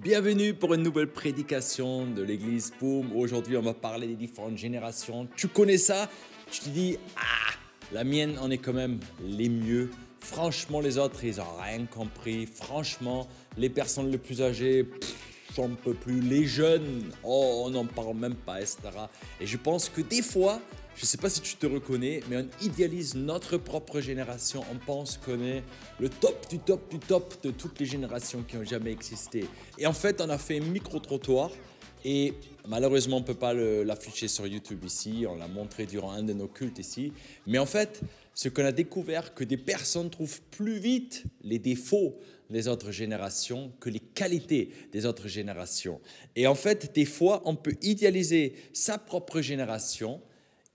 Bienvenue pour une nouvelle prédication de l'église Boom. Aujourd'hui, on va parler des différentes générations. Tu connais ça? Tu te dis, la mienne en est quand même les mieux. Franchement, les autres, ils n'ont rien compris. Franchement, les personnes les plus âgées, j'en peux plus. Les jeunes, oh, on n'en parle même pas, etc. Et je pense que des fois, je ne sais pas si tu te reconnais, mais on idéalise notre propre génération. On pense qu'on est le top du top du top de toutes les générations qui ont jamais existé. Et en fait, on a fait un micro-trottoir et malheureusement, on ne peut pas l'afficher sur YouTube ici. On l'a montré durant un de nos cultes ici. Mais en fait, ce qu'on a découvert, que des personnes trouvent plus vite les défauts des autres générations que les qualités des autres générations. Et en fait, des fois, on peut idéaliser sa propre génération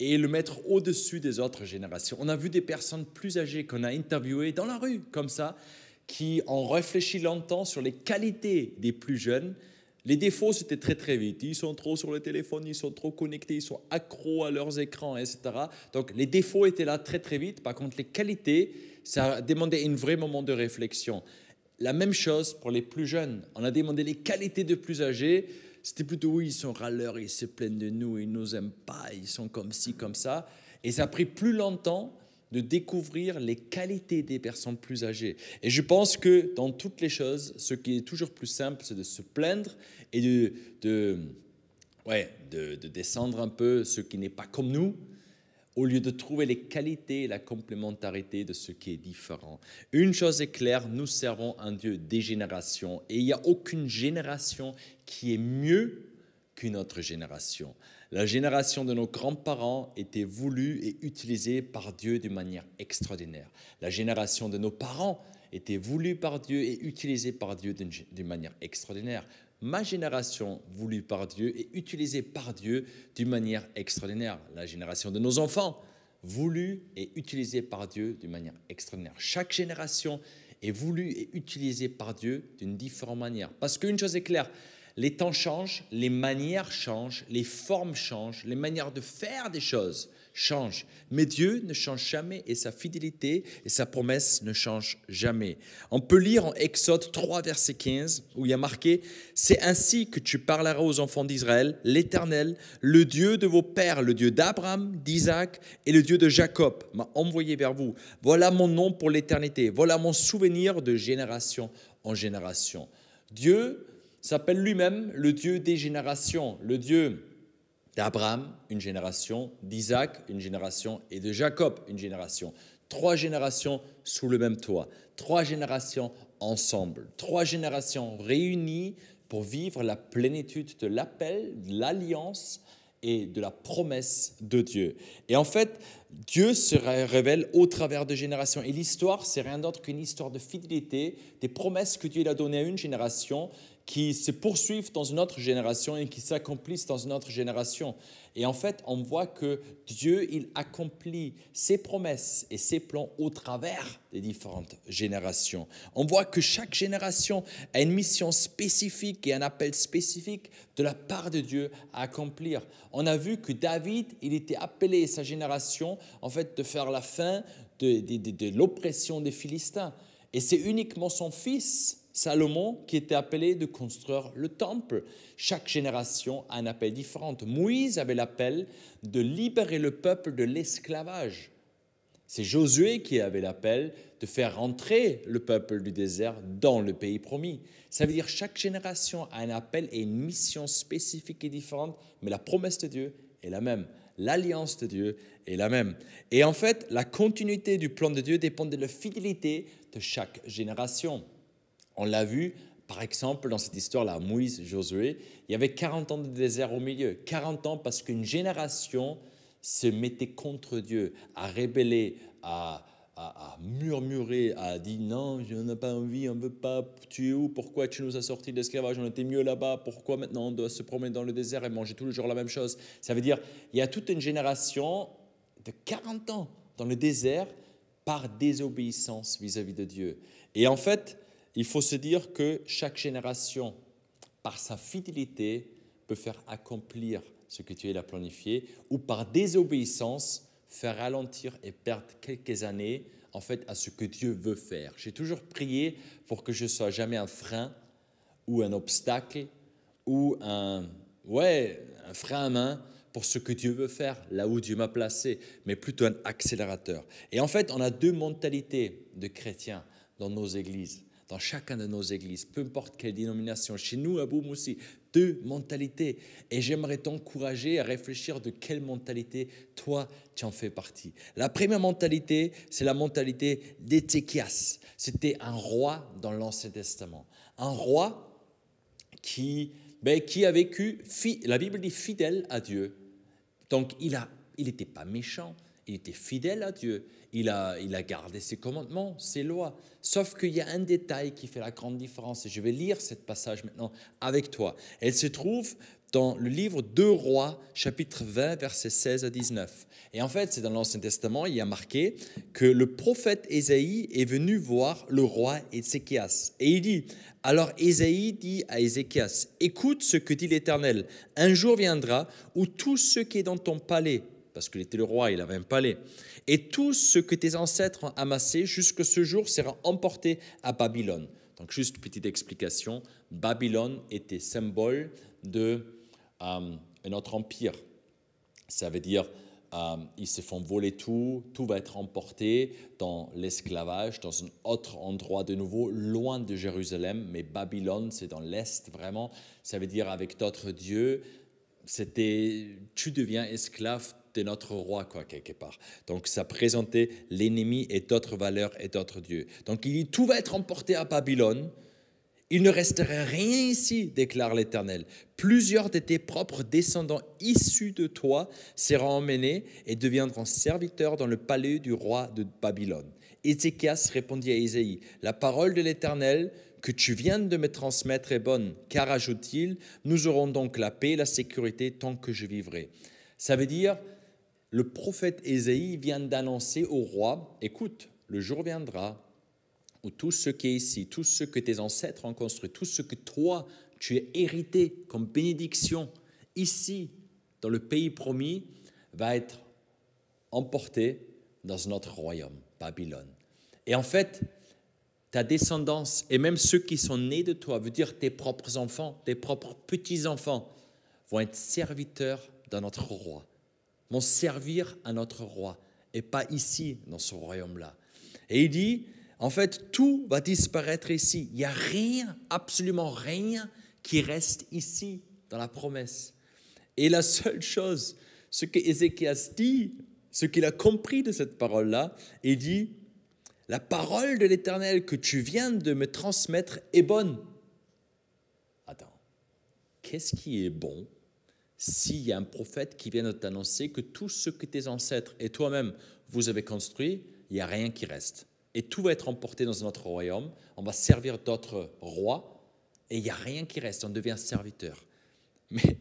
et le mettre au-dessus des autres générations. On a vu des personnes plus âgées qu'on a interviewées dans la rue, comme ça, qui ont réfléchi longtemps sur les qualités des plus jeunes. Les défauts, c'était très très vite. Ils sont trop sur le téléphone, ils sont trop connectés, ils sont accros à leurs écrans, etc. Donc les défauts étaient là très très vite. Par contre, les qualités, ça demandait un vrai moment de réflexion. La même chose pour les plus jeunes. On a demandé les qualités de plus âgés. C'était plutôt, oui, ils sont râleurs, ils se plaignent de nous, ils ne nous aiment pas, ils sont comme ci, comme ça. Et ça a pris plus longtemps de découvrir les qualités des personnes plus âgées. Et je pense que dans toutes les choses, ce qui est toujours plus simple, c'est de se plaindre et de descendre un peu ce qui n'est pas comme nous, au lieu de trouver les qualités et la complémentarité de ce qui est différent. Une chose est claire, nous servons un Dieu des générations et il n'y a aucune génération qui est mieux qu'une autre génération. La génération de nos grands-parents était voulue et utilisée par Dieu d'une manière extraordinaire. La génération de nos parents était voulue par Dieu et utilisée par Dieu d'une manière extraordinaire. Ma génération voulue par Dieu et utilisée par Dieu d'une manière extraordinaire. La génération de nos enfants voulue et utilisée par Dieu d'une manière extraordinaire. Chaque génération est voulue et utilisée par Dieu d'une différente manière. Parce qu'une chose est claire, les temps changent, les manières changent, les formes changent, les manières de faire des choses changent. Mais Dieu ne change jamais et sa fidélité et sa promesse ne changent jamais. On peut lire en Exode 3, verset 15, où il y a marqué « C'est ainsi que tu parleras aux enfants d'Israël, l'Éternel, le Dieu de vos pères, le Dieu d'Abraham, d'Isaac et le Dieu de Jacob, m'a envoyé vers vous. Voilà mon nom pour l'éternité, voilà mon souvenir de génération en génération. » Dieu s'appelle lui-même le Dieu des générations, le Dieu d'Abraham, une génération, d'Isaac, une génération, et de Jacob, une génération. 3 générations sous le même toit, 3 générations ensemble, 3 générations réunies pour vivre la plénitude de l'appel, de l'alliance et de la promesse de Dieu. Et en fait, Dieu se révèle au travers de générations. Et l'histoire, c'est rien d'autre qu'une histoire de fidélité, des promesses que Dieu a données à une génération qui se poursuivent dans une autre génération et qui s'accomplissent dans une autre génération. Et en fait, on voit que Dieu, il accomplit ses promesses et ses plans au travers des différentes générations. On voit que chaque génération a une mission spécifique et un appel spécifique de la part de Dieu à accomplir. On a vu que David, il était appelé, sa génération, en fait, de faire la fin de l'oppression des Philistins. Et c'est uniquement son fils, Salomon, qui était appelé de construire le temple. Chaque génération a un appel différent. Moïse avait l'appel de libérer le peuple de l'esclavage. C'est Josué qui avait l'appel de faire rentrer le peuple du désert dans le pays promis. Ça veut dire que chaque génération a un appel et une mission spécifique et différente, mais la promesse de Dieu est la même. L'alliance de Dieu est la même. Et en fait, la continuité du plan de Dieu dépend de la fidélité de chaque génération. On l'a vu, par exemple, dans cette histoire-là, Moïse, Josué, il y avait 40 ans de désert au milieu. 40 ans parce qu'une génération se mettait contre Dieu, a rébellé, a murmuré, a dit non, je n'ai pas envie, on ne veut pas, tu es où, pourquoi tu nous as sortis de l'esclavage, on était mieux là-bas, pourquoi maintenant on doit se promener dans le désert et manger tous les jours la même chose. Ça veut dire il y a toute une génération de 40 ans dans le désert par désobéissance vis-à-vis de Dieu. Et en fait, il faut se dire que chaque génération, par sa fidélité, peut faire accomplir ce que Dieu a planifié, ou par désobéissance, faire ralentir et perdre quelques années en fait, à ce que Dieu veut faire. J'ai toujours prié pour que je ne sois jamais un frein ou un obstacle ou un frein à main pour ce que Dieu veut faire, là où Dieu m'a placé, mais plutôt un accélérateur. Et en fait, on a deux mentalités de chrétiens dans nos églises, dans chacun de nos églises, peu importe quelle dénomination. Chez nous, à Boum aussi, deux mentalités. Et j'aimerais t'encourager à réfléchir de quelle mentalité, toi, tu en fais partie. La première mentalité, c'est la mentalité d'Ézéchias. C'était un roi dans l'Ancien Testament. Un roi qui a vécu, la Bible dit fidèle à Dieu. Donc, il n'était pas méchant, il était fidèle à Dieu. Il a gardé ses commandements, ses lois. Sauf qu'il y a un détail qui fait la grande différence. Et je vais lire ce passage maintenant avec toi. Elle se trouve dans le livre 2 Rois, chapitre 20, versets 16 à 19. Et en fait, c'est dans l'Ancien Testament, il y a marqué que le prophète Ésaïe est venu voir le roi Ézéchias. Et il dit, alors Ésaïe dit à Ézéchias, écoute ce que dit l'Éternel, un jour viendra où tout ce qui est dans ton palais, parce qu'il était le roi, il avait un palais, et tout ce que tes ancêtres ont amassé jusqu'à ce jour sera emporté à Babylone. Donc juste une petite explication, Babylone était symbole de un autre empire. Ça veut dire ils se font voler tout va être emporté dans l'esclavage, dans un autre endroit de nouveau, loin de Jérusalem, mais Babylone, c'est dans l'Est vraiment. Ça veut dire avec d'autres dieux, tu deviens esclave de notre roi, quoi, quelque part. Donc, ça présentait l'ennemi et d'autres valeurs et d'autres dieux. Donc, il dit, tout va être emporté à Babylone. Il ne resterait rien ici, déclare l'Éternel. Plusieurs de tes propres descendants issus de toi seront emmenés et deviendront serviteurs dans le palais du roi de Babylone. Ézéchias répondit à Ésaïe, la parole de l'Éternel que tu viens de me transmettre est bonne, car, ajoute-t-il, nous aurons donc la paix et la sécurité tant que je vivrai. Ça veut dire, le prophète Ésaïe vient d'annoncer au roi, écoute, le jour viendra où tout ce qui est ici, tout ce que tes ancêtres ont construit, tout ce que toi, tu as hérité comme bénédiction ici, dans le pays promis, va être emporté dans notre royaume, Babylone. Et en fait, ta descendance, et même ceux qui sont nés de toi, veut dire tes propres enfants, tes propres petits-enfants, vont être serviteurs de notre roi, vont servir à notre roi, et pas ici, dans ce royaume-là. Et il dit, en fait, tout va disparaître ici. Il n'y a rien, absolument rien, qui reste ici, dans la promesse. Et la seule chose, ce que Ézéchias dit, ce qu'il a compris de cette parole-là, il dit, la parole de l'Éternel que tu viens de me transmettre est bonne. Attends, qu'est-ce qui est bon s'il y a un prophète qui vient de t'annoncer que tout ce que tes ancêtres et toi-même vous avez construit, il n'y a rien qui reste. Et tout va être emporté dans notre royaume, on va servir d'autres rois, et il n'y a rien qui reste, on devient serviteur. Mais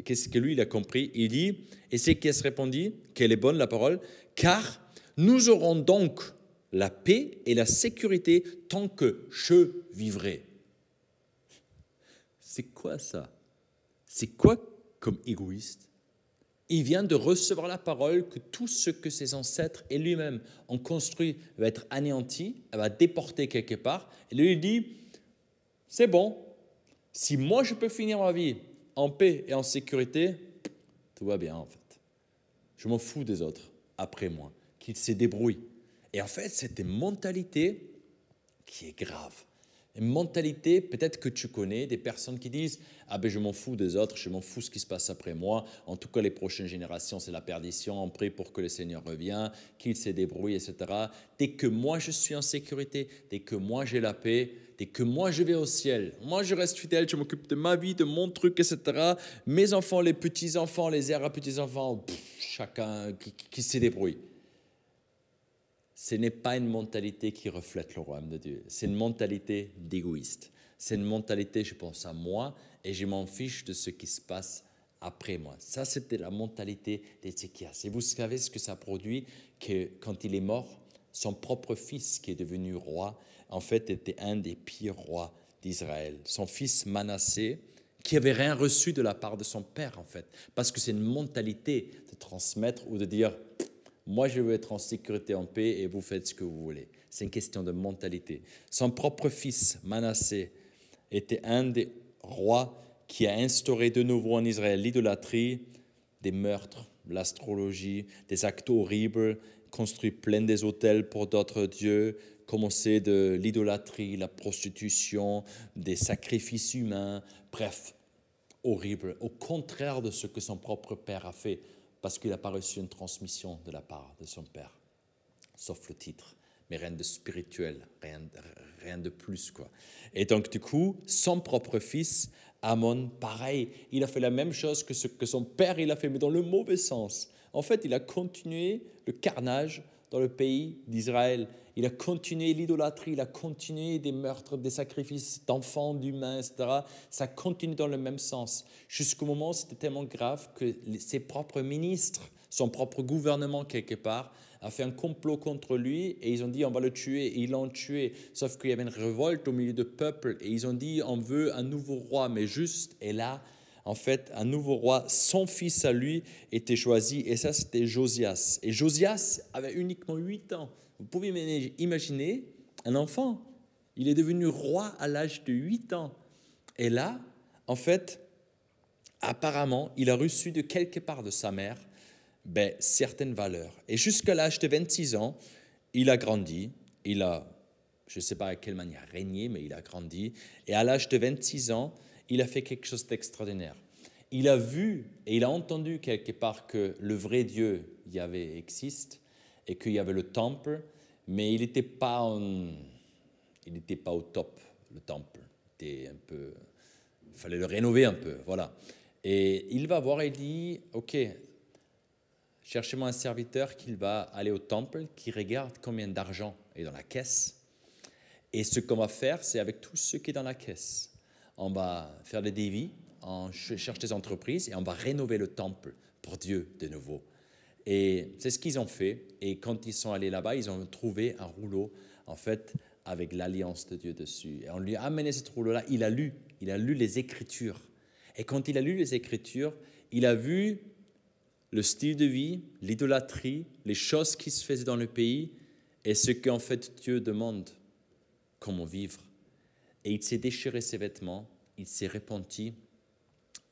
qu'est-ce que lui, il a compris? Il dit, Ézéchias répondit, qu'elle est bonne la parole, car nous aurons donc la paix et la sécurité tant que je vivrai. C'est quoi ça? C'est quoi comme égoïste? Il vient de recevoir la parole que tout ce que ses ancêtres et lui-même ont construit va être anéanti, va déporter quelque part. Et lui, il dit, c'est bon, si moi je peux finir ma vie en paix et en sécurité, tout va bien en fait. Je m'en fous des autres après moi, qu'ils se débrouillent. Et en fait, c'est une mentalité qui est grave. Une mentalité, peut-être que tu connais, des personnes qui disent « Ah ben je m'en fous des autres, je m'en fous ce qui se passe après moi. En tout cas, les prochaines générations, c'est la perdition. On prie pour que le Seigneur revienne, qu'il se débrouille, etc. Dès que moi, je suis en sécurité, dès que moi, j'ai la paix, dès que moi, je vais au ciel, moi, je reste fidèle, je m'occupe de ma vie, de mon truc, etc. Mes enfants, les petits-enfants, les arrière-petits-enfants, chacun qui se débrouille. » Ce n'est pas une mentalité qui reflète le royaume de Dieu. C'est une mentalité d'égoïste. C'est une mentalité, je pense à moi et je m'en fiche de ce qui se passe après moi. Ça, c'était la mentalité d'Ézéchias. Et vous savez ce que ça produit, que quand il est mort, son propre fils qui est devenu roi, en fait, était un des pires rois d'Israël. Son fils Manassé, qui n'avait rien reçu de la part de son père, en fait. Parce que c'est une mentalité de transmettre ou de dire... Moi, je veux être en sécurité, en paix, et vous faites ce que vous voulez. C'est une question de mentalité. Son propre fils, Manassé, était un des rois qui a instauré de nouveau en Israël l'idolâtrie, des meurtres, l'astrologie, des actes horribles, construit plein des hôtels pour d'autres dieux, commencé de l'idolâtrie, la prostitution, des sacrifices humains, bref, horrible, au contraire de ce que son propre père a fait, parce qu'il n'a pas reçu une transmission de la part de son père, sauf le titre, mais rien de spirituel, rien de plus, quoi. Et donc, du coup, son propre fils, Amon, pareil, il a fait la même chose que ce que son père il a fait, mais dans le mauvais sens. En fait, il a continué le carnage dans le pays d'Israël. Il a continué l'idolâtrie, il a continué des meurtres, des sacrifices d'enfants, d'humains, etc. Ça continue dans le même sens. Jusqu'au moment où c'était tellement grave que ses propres ministres, son propre gouvernement quelque part, a fait un complot contre lui et ils ont dit on va le tuer et ils l'ont tué. Sauf qu'il y avait une révolte au milieu de peuple et ils ont dit on veut un nouveau roi, mais juste. Et là, en fait, un nouveau roi, son fils à lui était choisi et ça c'était Josias. Et Josias avait uniquement 8 ans. Vous pouvez imaginer un enfant, il est devenu roi à l'âge de 8 ans. Et là, en fait, apparemment, il a reçu de quelque part de sa mère certaines valeurs. Et jusqu'à l'âge de 26 ans, il a grandi, il a, je ne sais pas à quelle manière, régné, mais il a grandi. Et à l'âge de 26 ans, il a fait quelque chose d'extraordinaire. Il a vu et il a entendu quelque part que le vrai Dieu Yahvé existe et qu'il y avait le temple, mais il n'était pas au top, le temple. Il fallait le rénover un peu, voilà. Et il va voir et il dit, ok, cherchez-moi un serviteur qui va aller au temple, qui regarde combien d'argent est dans la caisse. Et ce qu'on va faire, c'est avec tout ce qui est dans la caisse, on va faire des devis, on cherche des entreprises et on va rénover le temple pour Dieu de nouveau. Et c'est ce qu'ils ont fait. Et quand ils sont allés là-bas, ils ont trouvé un rouleau, en fait, avec l'alliance de Dieu dessus. Et on lui a amené ce rouleau-là. Il a lu les Écritures. Et quand il a lu les Écritures, il a vu le style de vie, l'idolâtrie, les choses qui se faisaient dans le pays et ce qu'en fait Dieu demande, comment vivre. Et il s'est déchiré ses vêtements, il s'est repenti.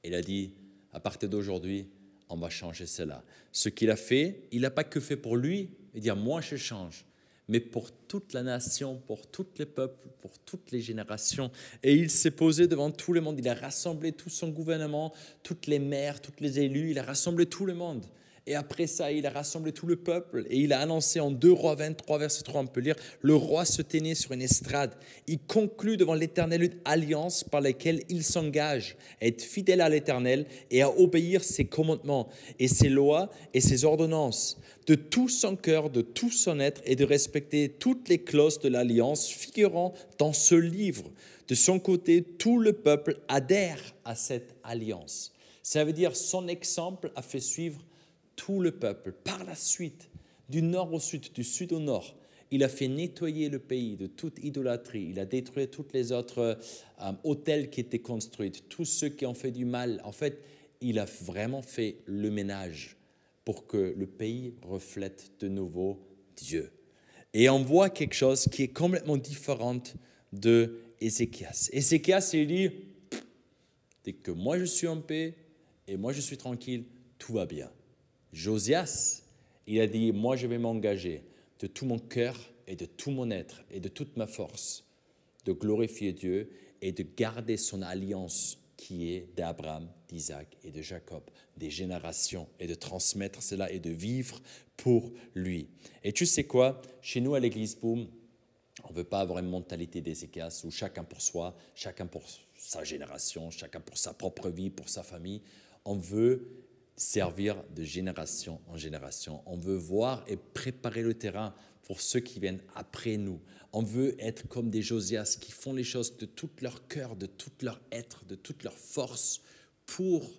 Il a dit, à partir d'aujourd'hui, on va changer cela. Ce qu'il a fait, il n'a pas que fait pour lui et dire moi je change, mais pour toute la nation, pour tous les peuples, pour toutes les générations. Et il s'est posé devant tout le monde. Il a rassemblé tout son gouvernement, toutes les maires, tous les élus. Il a rassemblé tout le monde. Et après ça, il a rassemblé tout le peuple et il a annoncé en 2 Rois 23, verset 3, on peut lire, le roi se tenait sur une estrade. Il conclut devant l'Éternel une alliance par laquelle il s'engage à être fidèle à l'Éternel et à obéir ses commandements et ses lois et ses ordonnances de tout son cœur, de tout son être et de respecter toutes les clauses de l'alliance figurant dans ce livre. De son côté, tout le peuple adhère à cette alliance. Ça veut dire son exemple a fait suivre tout le peuple. Par la suite, du nord au sud, du sud au nord, il a fait nettoyer le pays de toute idolâtrie. Il a détruit tous les autres hôtels qui étaient construits, tous ceux qui ont fait du mal. En fait, il a vraiment fait le ménage pour que le pays reflète de nouveau Dieu. Et on voit quelque chose qui est complètement différent de Ézéchias. Ézéchias, il dit, dès que moi je suis en paix et moi je suis tranquille, tout va bien. Josias, il a dit, moi je vais m'engager de tout mon cœur et de tout mon être et de toute ma force de glorifier Dieu et de garder son alliance qui est d'Abraham, d'Isaac et de Jacob, des générations, et de transmettre cela et de vivre pour lui. Et tu sais quoi, chez nous à l'église Boom, on ne veut pas avoir une mentalité d'Ézéchias où chacun pour soi, chacun pour sa génération, chacun pour sa propre vie, pour sa famille. On veut servir de génération en génération. On veut voir et préparer le terrain pour ceux qui viennent après nous. On veut être comme des Josias qui font les choses de tout leur cœur, de tout leur être, de toute leur force pour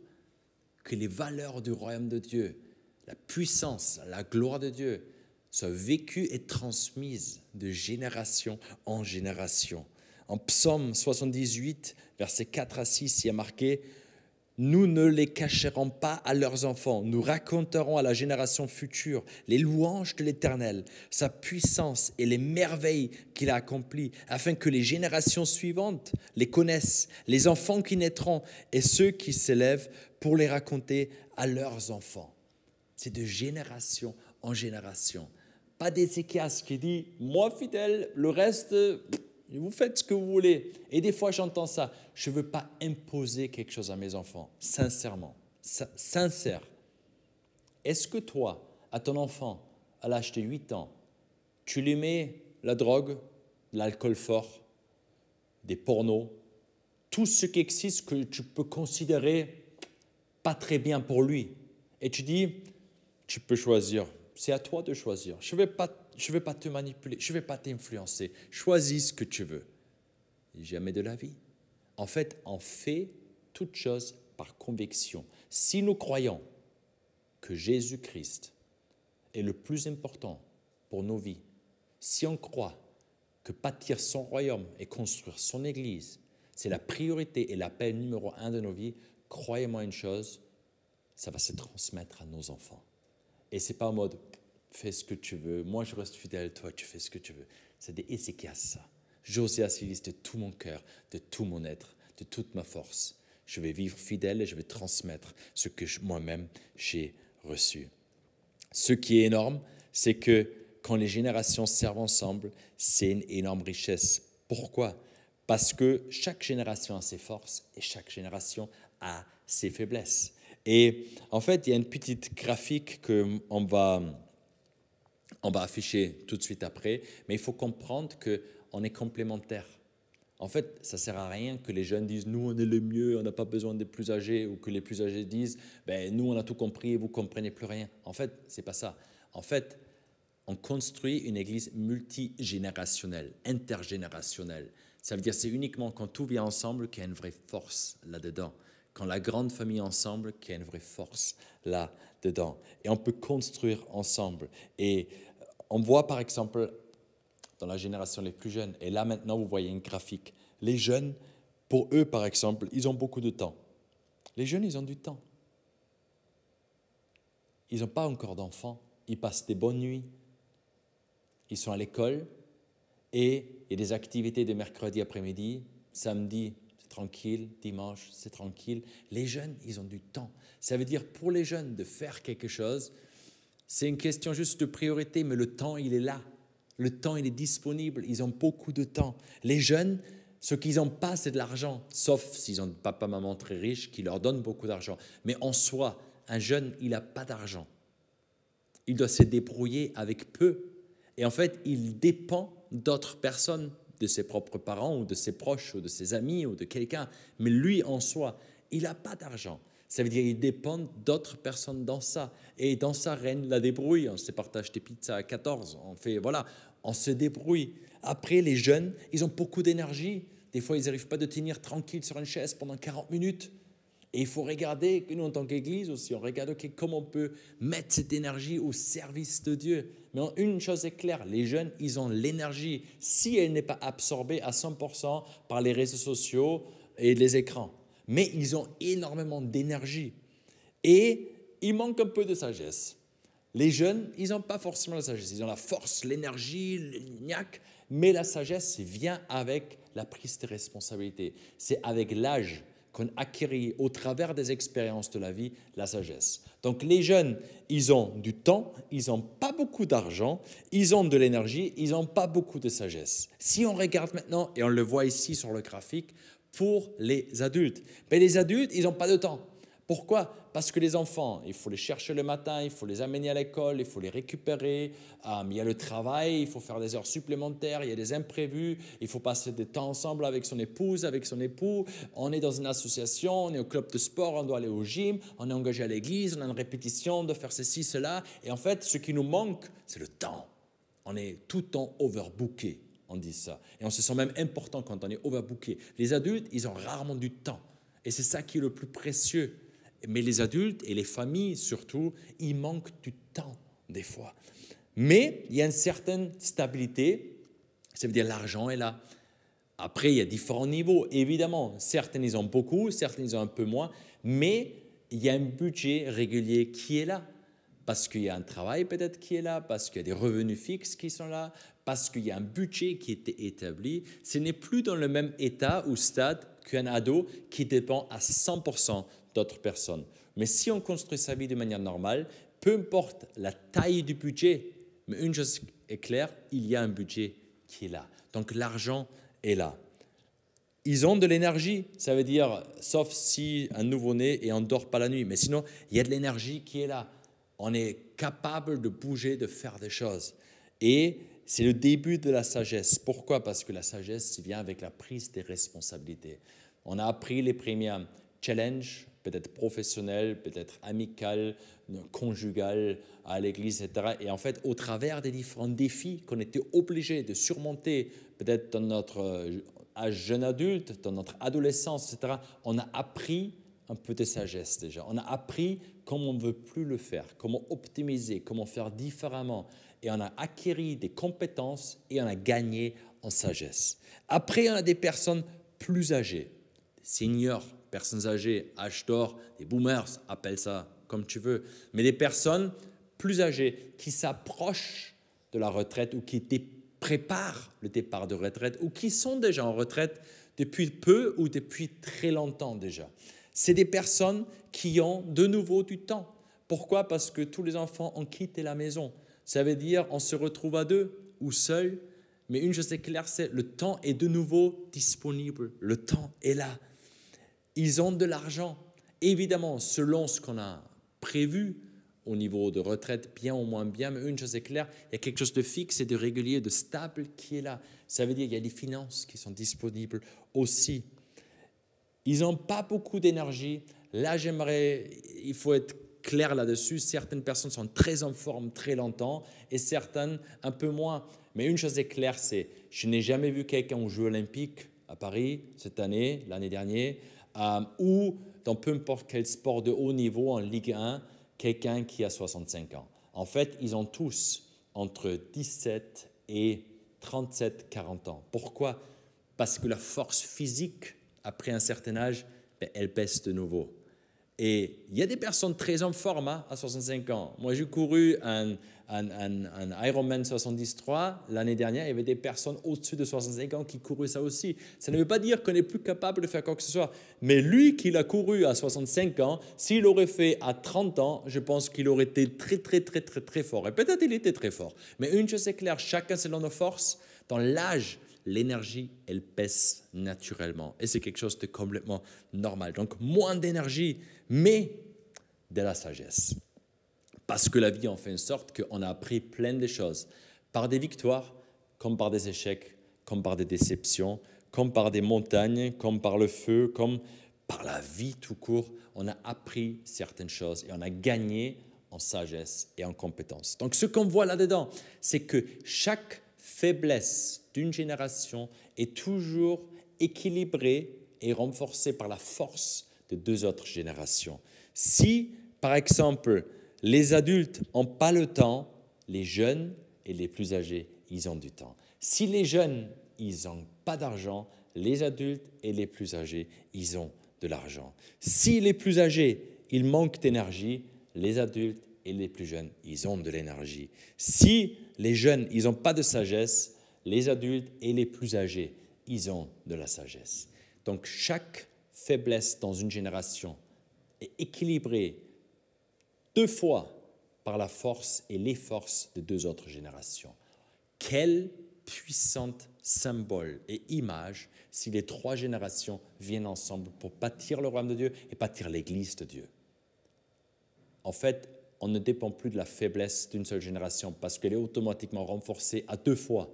que les valeurs du royaume de Dieu, la puissance, la gloire de Dieu soient vécues et transmises de génération en génération. En Psaume 78, versets 4 à 6, il y a marqué Nous ne les cacherons pas à leurs enfants. Nous raconterons à la génération future les louanges de l'Éternel, sa puissance et les merveilles qu'il a accomplies, afin que les générations suivantes les connaissent, les enfants qui naîtront et ceux qui s'élèvent pour les raconter à leurs enfants. C'est de génération en génération. Pas d'Ézéchias qui dit « Moi fidèle, le reste... » Vous faites ce que vous voulez. Et des fois, j'entends ça. Je ne veux pas imposer quelque chose à mes enfants, sincèrement. Sincère. Est-ce que toi, à ton enfant, à l'âge de 8 ans, tu lui mets la drogue, l'alcool fort, des pornos, tout ce qui existe que tu peux considérer pas très bien pour lui. Et tu dis, tu peux choisir. C'est à toi de choisir. Je ne vais pas te manipuler, je ne vais pas t'influencer. Choisis ce que tu veux. Jamais de la vie. En fait, on fait toute chose par conviction. Si nous croyons que Jésus-Christ est le plus important pour nos vies, si on croit que bâtir son royaume et construire son Église, c'est la priorité et l'appel numéro 1 de nos vies, croyez-moi une chose, ça va se transmettre à nos enfants. Et ce n'est pas en mode, fais ce que tu veux, moi je reste fidèle, toi tu fais ce que tu veux. C'est des Ézéchias, ça. Josias, il dit de tout mon cœur, de tout mon être, de toute ma force. Je vais vivre fidèle et je vais transmettre ce que moi-même j'ai reçu. Ce qui est énorme, c'est que quand les générations servent ensemble, c'est une énorme richesse. Pourquoi? Parce que chaque génération a ses forces et chaque génération a ses faiblesses. Et en fait, il y a une petite graphique qu'on va afficher tout de suite après, mais il faut comprendre qu'on est complémentaires. En fait, ça ne sert à rien que les jeunes disent « nous, on est le mieux, on n'a pas besoin des plus âgés » ou que les plus âgés disent « nous, on a tout compris et vous ne comprenez plus rien ». En fait, ce n'est pas ça. En fait, on construit une église multigénérationnelle, intergénérationnelle. Ça veut dire que c'est uniquement quand tout vient ensemble qu'il y a une vraie force là-dedans. Quand la grande famille ensemble, qu'il y a une vraie force là-dedans. Et on peut construire ensemble. Et on voit par exemple dans la génération les plus jeunes, et là maintenant vous voyez une graphique, les jeunes, pour eux par exemple, ils ont beaucoup de temps. Les jeunes, ils ont du temps. Ils n'ont pas encore d'enfants, ils passent des bonnes nuits, ils sont à l'école, et il y a des activités de mercredi après-midi, samedi, c'est tranquille, dimanche, c'est tranquille. Les jeunes, ils ont du temps. Ça veut dire pour les jeunes de faire quelque chose, c'est une question juste de priorité, mais le temps, il est là. Le temps, il est disponible. Ils ont beaucoup de temps. Les jeunes, ce qu'ils n'ont pas, c'est de l'argent, sauf s'ils ont papa, maman très riches qui leur donnent beaucoup d'argent. Mais en soi, un jeune, il n'a pas d'argent. Il doit se débrouiller avec peu. Et en fait, il dépend d'autres personnes, de ses propres parents ou de ses proches ou de ses amis ou de quelqu'un. Mais lui, en soi, il n'a pas d'argent. Ça veut dire qu'il dépend d'autres personnes dans ça. Et dans ça règne la débrouille. On se partage des pizzas à 14. On fait, voilà, on se débrouille. Après, les jeunes, ils ont beaucoup d'énergie. Des fois, ils n'arrivent pas de tenir tranquille sur une chaise pendant 40 minutes. Et il faut regarder, que nous, en tant qu'Église aussi, on regarde comment on peut mettre cette énergie au service de Dieu. Mais une chose est claire, les jeunes, ils ont l'énergie, si elle n'est pas absorbée à 100% par les réseaux sociaux et les écrans. Mais ils ont énormément d'énergie. Et il manque un peu de sagesse. Les jeunes, ils n'ont pas forcément la sagesse. Ils ont la force, l'énergie, le gnac, mais la sagesse vient avec la prise de responsabilité. C'est avec l'âge qu'on acquérit au travers des expériences de la vie la sagesse. Donc les jeunes, ils ont du temps, ils n'ont pas beaucoup d'argent, ils ont de l'énergie, ils n'ont pas beaucoup de sagesse. Si on regarde maintenant, et on le voit ici sur le graphique, pour les adultes, mais les adultes, ils n'ont pas de temps. Pourquoi? Parce que les enfants, il faut les chercher le matin, il faut les amener à l'école, il faut les récupérer, il y a le travail, il faut faire des heures supplémentaires, il y a des imprévus, il faut passer du temps ensemble avec son épouse, avec son époux, on est dans une association, on est au club de sport, on doit aller au gym, on est engagé à l'église, on a une répétition de faire ceci, cela, et en fait, ce qui nous manque, c'est le temps. On est tout le temps overbooké, on dit ça, et on se sent même important quand on est overbooké. Les adultes, ils ont rarement du temps, et c'est ça qui est le plus précieux. Mais les adultes et les familles surtout, ils manquent du temps des fois. Mais il y a une certaine stabilité, ça veut dire l'argent est là, Après, il y a différents niveaux, évidemment. Certains, ils ont beaucoup, certains, ils ont un peu moins, mais il y a un budget régulier qui est là. Parce qu'il y a un travail peut-être qui est là, parce qu'il y a des revenus fixes qui sont là, parce qu'il y a un budget qui était établi. Ce n'est plus dans le même état ou stade qu'un ado qui dépend à 100% d'autres personnes. Mais si on construit sa vie de manière normale, peu importe la taille du budget, mais une chose est claire, il y a un budget qui est là. Donc l'argent est là. Ils ont de l'énergie, ça veut dire, sauf si un nouveau-né et on ne dort pas la nuit, mais sinon, il y a de l'énergie qui est là. On est capable de bouger, de faire des choses. Et c'est le début de la sagesse. Pourquoi? Parce que la sagesse vient avec la prise des responsabilités. On a appris les premiers challenges, peut-être professionnels, peut-être amicaux, conjugal à l'église, etc. Et en fait, au travers des différents défis qu'on était obligés de surmonter, peut-être dans notre âge jeune adulte, dans notre adolescence, etc., on a appris un peu de sagesse déjà. On a appris comment on ne veut plus le faire, comment optimiser, comment faire différemment. Et on a acquis des compétences et on a gagné en sagesse. Après, on a des personnes plus âgées, des seniors, personnes âgées, âge d'or, des boomers, appelle ça comme tu veux, mais des personnes plus âgées qui s'approchent de la retraite ou qui préparent le départ de retraite ou qui sont déjà en retraite depuis peu ou depuis très longtemps déjà. C'est des personnes qui ont de nouveau du temps. Pourquoi? Parce que tous les enfants ont quitté la maison. Ça veut dire on se retrouve à deux ou seul, mais une chose est claire, c'est le temps est de nouveau disponible. Le temps est là. Ils ont de l'argent. Évidemment, selon ce qu'on a prévu au niveau de retraite, bien ou moins bien, mais une chose est claire, il y a quelque chose de fixe et de régulier, de stable qui est là. Ça veut dire qu'il y a des finances qui sont disponibles aussi. Ils n'ont pas beaucoup d'énergie. Là, il faut être clair là-dessus. Certaines personnes sont très en forme très longtemps et certaines un peu moins. Mais une chose est claire, c'est je n'ai jamais vu quelqu'un aux Jeux Olympiques à Paris cette année, l'année dernière, ou dans peu importe quel sport de haut niveau en Ligue 1, quelqu'un qui a 65 ans. En fait, ils ont tous entre 17 et 37, 40 ans. Pourquoi? Parce que la force physique, après un certain âge, elle baisse de nouveau. Et il y a des personnes très en forme à 65 ans. Moi, j'ai couru un Ironman 73 l'année dernière. Il y avait des personnes au-dessus de 65 ans qui couraient ça aussi. Ça ne veut pas dire qu'on n'est plus capable de faire quoi que ce soit. Mais lui qui l'a couru à 65 ans, s'il l'aurait fait à 30 ans, je pense qu'il aurait été très, très, très, très, très fort. Et peut-être il était très fort. Mais une chose est claire, chacun selon nos forces, dans l'âge, l'énergie, elle baisse naturellement. Et c'est quelque chose de complètement normal. Donc, moins d'énergie, mais de la sagesse. Parce que la vie en fait en sorte qu'on a appris plein de choses. Par des victoires, comme par des échecs, comme par des déceptions, comme par des montagnes, comme par le feu, comme par la vie tout court. On a appris certaines choses et on a gagné en sagesse et en compétence. Donc, ce qu'on voit là-dedans, c'est que chaque faiblesse d'une génération est toujours équilibrée et renforcée par la force de deux autres générations. Si, par exemple, les adultes n'ont pas le temps, les jeunes et les plus âgés, ils ont du temps. Si les jeunes, ils n'ont pas d'argent, les adultes et les plus âgés, ils ont de l'argent. Si les plus âgés, ils manquent d'énergie, les adultes et les plus jeunes, ils ont de l'énergie. Si les jeunes, ils n'ont pas de sagesse, les adultes et les plus âgés, ils ont de la sagesse. Donc, chaque faiblesse dans une génération est équilibrée deux fois par la force et les forces de deux autres générations. Quel puissant symbole et image si les trois générations viennent ensemble pour bâtir le royaume de Dieu et bâtir l'Église de Dieu. En fait, on ne dépend plus de la faiblesse d'une seule génération parce qu'elle est automatiquement renforcée à deux fois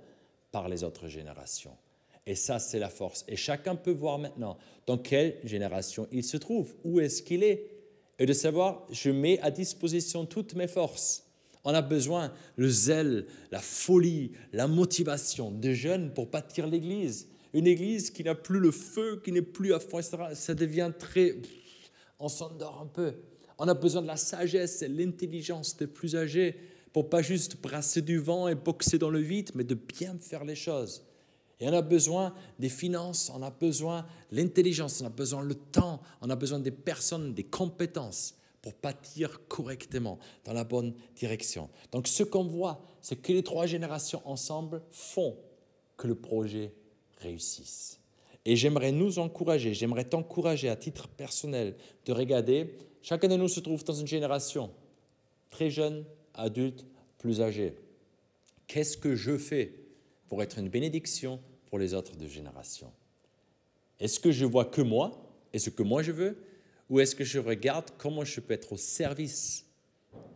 par les autres générations. Et ça, c'est la force. Et chacun peut voir maintenant dans quelle génération il se trouve, où est-ce qu'il est, et de savoir, je mets à disposition toutes mes forces. On a besoin le zèle, la folie, la motivation de jeunes pour bâtir l'Église. Une Église qui n'a plus le feu, qui n'est plus à fond, etc. Ça devient très... On s'endort un peu. On a besoin de la sagesse et l'intelligence des plus âgés pour pas juste brasser du vent et boxer dans le vide, mais de bien faire les choses. Et on a besoin des finances, on a besoin de l'intelligence, on a besoin le temps, on a besoin des personnes, des compétences pour bâtir correctement dans la bonne direction. Donc ce qu'on voit, c'est que les 3 générations ensemble font que le projet réussisse. Et j'aimerais nous encourager, j'aimerais t'encourager à titre personnel de regarder, chacun de nous se trouve dans une génération, très jeune, adulte, plus âgé. Qu'est-ce que je fais pour être une bénédiction pour les autres 2 générations? Est-ce que je vois que moi et ce que moi je veux, ou est-ce que je regarde comment je peux être au service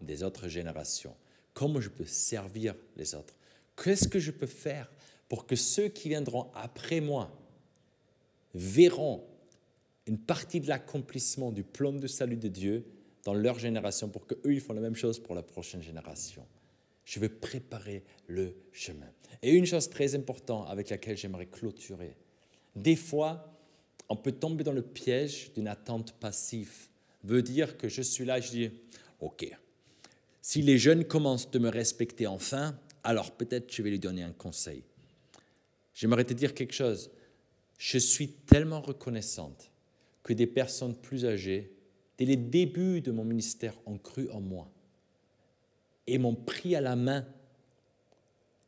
des autres générations? Comment je peux servir les autres? Qu'est-ce que je peux faire pour que ceux qui viendront après moi verront une partie de l'accomplissement du plan de salut de Dieu dans leur génération, pour qu'eux, ils font la même chose pour la prochaine génération? Je veux préparer le chemin. Et une chose très importante avec laquelle j'aimerais clôturer. Des fois, on peut tomber dans le piège d'une attente passive. Veut dire que je suis là, je dis, OK, si les jeunes commencent de me respecter enfin, alors peut-être je vais lui donner un conseil. J'aimerais te dire quelque chose. Je suis tellement reconnaissante que des personnes plus âgées, dès les débuts de mon ministère, ont cru en moi et m'ont pris à la main.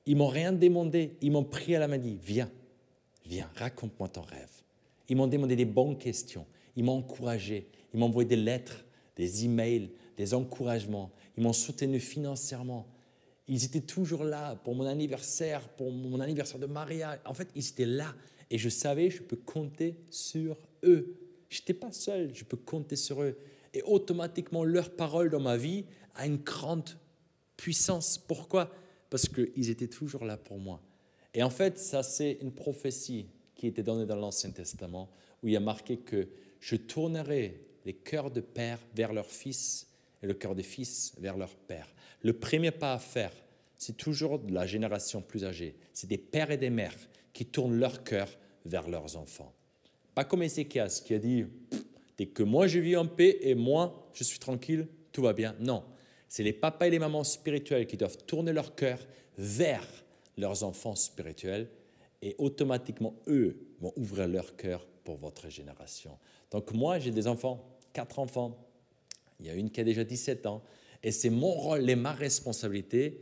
Ils m'ont rien demandé, ils m'ont pris à la main et dit, viens, raconte-moi ton rêve. Ils m'ont demandé des bonnes questions, ils m'ont encouragé, ils m'ont envoyé des lettres, des emails, des encouragements, ils m'ont soutenu financièrement. Ils étaient toujours là pour mon anniversaire de mariage. En fait, ils étaient là et je savais, je peux compter sur eux. Je n'étais pas seul, je peux compter sur eux. Et automatiquement, leur parole dans ma vie a une grande puissance. Pourquoi? Parce qu'ils étaient toujours là pour moi. Et en fait, ça, c'est une prophétie qui était donnée dans l'Ancien Testament, où il y a marqué que je tournerai les cœurs de père vers leurs fils et le cœur des fils vers leur père. Le premier pas à faire, c'est toujours de la génération plus âgée. C'est des pères et des mères qui tournent leur cœur vers leurs enfants. Pas comme Ézéchias qui a dit « Dès que moi je vis en paix et moi je suis tranquille, tout va bien ». Non, c'est les papas et les mamans spirituels qui doivent tourner leur cœur vers leurs enfants spirituels et automatiquement, eux vont ouvrir leur cœur pour votre génération. Donc moi, j'ai des enfants, 4 enfants. Il y a une qui a déjà 17 ans. Et c'est mon rôle et ma responsabilité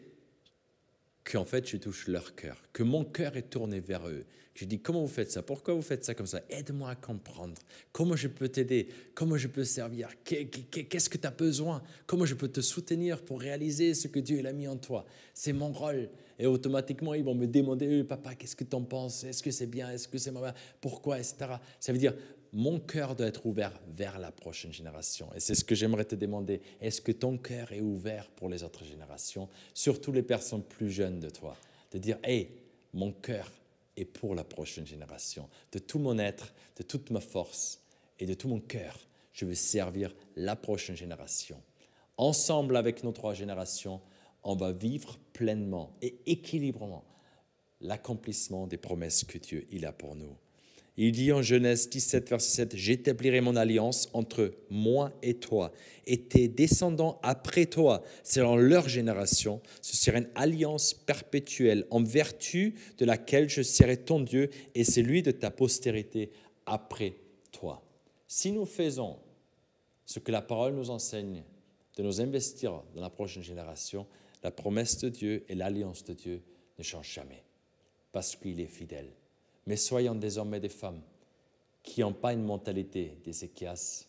qu'en fait, je touche leur cœur, que mon cœur est tourné vers eux. Je dis, comment vous faites ça? Pourquoi vous faites ça comme ça? Aide-moi à comprendre. Comment je peux t'aider? Comment je peux servir? Qu'est-ce que tu as besoin? Comment je peux te soutenir pour réaliser ce que Dieu a mis en toi? C'est mon rôle. Et automatiquement, ils vont me demander, papa, qu'est-ce que tu en penses? Est-ce que c'est bien? Est-ce que c'est mauvais? Pourquoi? Etc. Ça veut dire, mon cœur doit être ouvert vers la prochaine génération. Et c'est ce que j'aimerais te demander. Est-ce que ton cœur est ouvert pour les autres générations, surtout les personnes plus jeunes de toi? De dire, hey, mon cœur est pour la prochaine génération. De tout mon être, de toute ma force et de tout mon cœur, je veux servir la prochaine génération. Ensemble avec nos 3 générations, on va vivre pleinement et équilibrement l'accomplissement des promesses que Dieu il a pour nous. Il dit en Genèse 17, verset 7, « J'établirai mon alliance entre moi et toi, et tes descendants après toi, selon leur génération. Ce sera une alliance perpétuelle, en vertu de laquelle je serai ton Dieu et celui de ta postérité après toi. » Si nous faisons ce que la parole nous enseigne, de nous investir dans la prochaine génération, la promesse de Dieu et l'alliance de Dieu ne changent jamais, parce qu'il est fidèle. Mais soyons des hommes et des femmes qui n'ont pas une mentalité d'Ézéchias,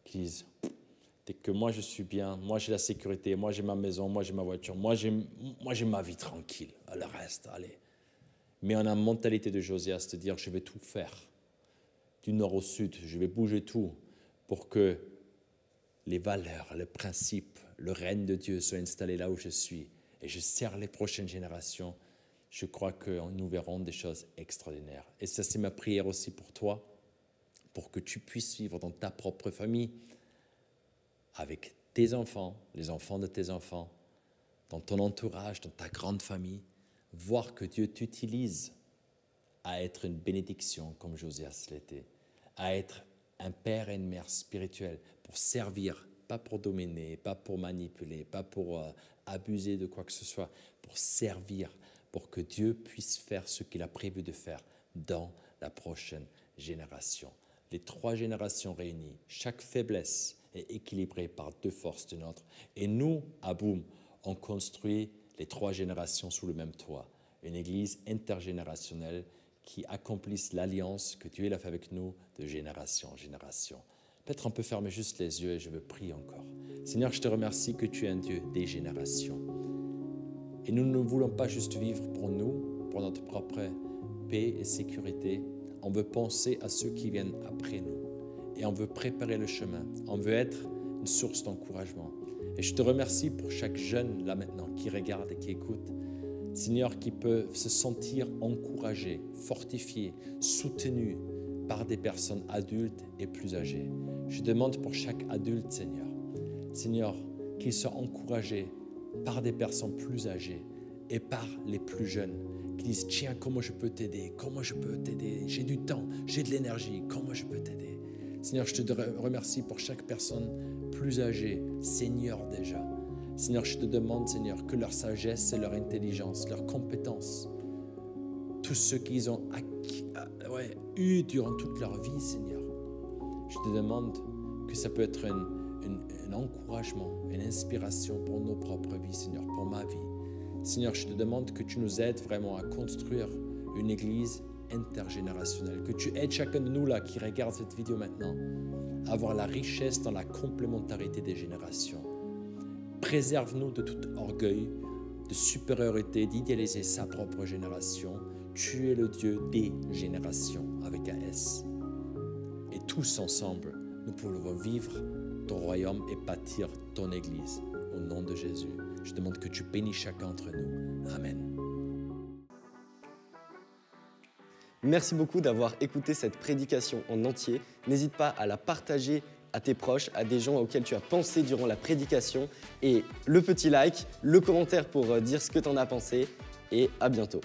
qui disent « Dès que moi je suis bien, moi j'ai la sécurité, moi j'ai ma maison, moi j'ai ma voiture, moi j'ai ma vie tranquille, le reste, allez. » Mais on a une mentalité de Josias de dire « Je vais tout faire, du nord au sud, je vais bouger tout pour que les valeurs, les principes, le règne de Dieu soient installés là où je suis et je sers les prochaines générations. » Je crois que nous verrons des choses extraordinaires. Et ça, c'est ma prière aussi pour toi, pour que tu puisses vivre dans ta propre famille, avec tes enfants, les enfants de tes enfants, dans ton entourage, dans ta grande famille, voir que Dieu t'utilise à être une bénédiction comme Josias l'était, à être un père et une mère spirituels pour servir, pas pour dominer, pas pour manipuler, pas pour abuser de quoi que ce soit, pour servir, pour que Dieu puisse faire ce qu'il a prévu de faire dans la prochaine génération. Les 3 générations réunies, chaque faiblesse est équilibrée par 2 forces de notre. Et nous, à Boom, on construit les 3 générations sous le même toit. Une église intergénérationnelle qui accomplisse l'alliance que Dieu a fait avec nous de génération en génération. Peut-être on peut fermer juste les yeux et je veux prier encore. Seigneur, je te remercie que tu es un Dieu des générations. Et nous ne voulons pas juste vivre pour nous, pour notre propre paix et sécurité. On veut penser à ceux qui viennent après nous. Et on veut préparer le chemin. On veut être une source d'encouragement. Et je te remercie pour chaque jeune là maintenant qui regarde et qui écoute. Seigneur, qui peut se sentir encouragé, fortifié, soutenu par des personnes adultes et plus âgées. Je demande pour chaque adulte, Seigneur. Seigneur, qu'il soit encouragé par des personnes plus âgées et par les plus jeunes qui disent « Tiens, comment je peux t'aider? Comment je peux t'aider? J'ai du temps, j'ai de l'énergie, comment je peux t'aider ?» Seigneur, je te remercie pour chaque personne plus âgée, Seigneur déjà. Seigneur, je te demande, Seigneur, que leur sagesse et leur intelligence, leurs compétences, tout ce qu'ils ont eu durant toute leur vie, Seigneur, je te demande que ça peut être un encouragement, une inspiration pour nos propres vies, Seigneur, pour ma vie. Seigneur, je te demande que tu nous aides vraiment à construire une église intergénérationnelle, que tu aides chacun de nous là qui regarde cette vidéo maintenant à avoir la richesse dans la complémentarité des générations. Préserve-nous de tout orgueil, de supériorité, d'idéaliser sa propre génération. Tu es le Dieu des générations avec un S. Et tous ensemble, nous pouvons vivre ton royaume et bâtir ton Église. Au nom de Jésus, je demande que tu bénisses chacun d'entre nous. Amen. Merci beaucoup d'avoir écouté cette prédication en entier. N'hésite pas à la partager à tes proches, à des gens auxquels tu as pensé durant la prédication. Et le petit like, le commentaire pour dire ce que tu en as pensé. Et à bientôt.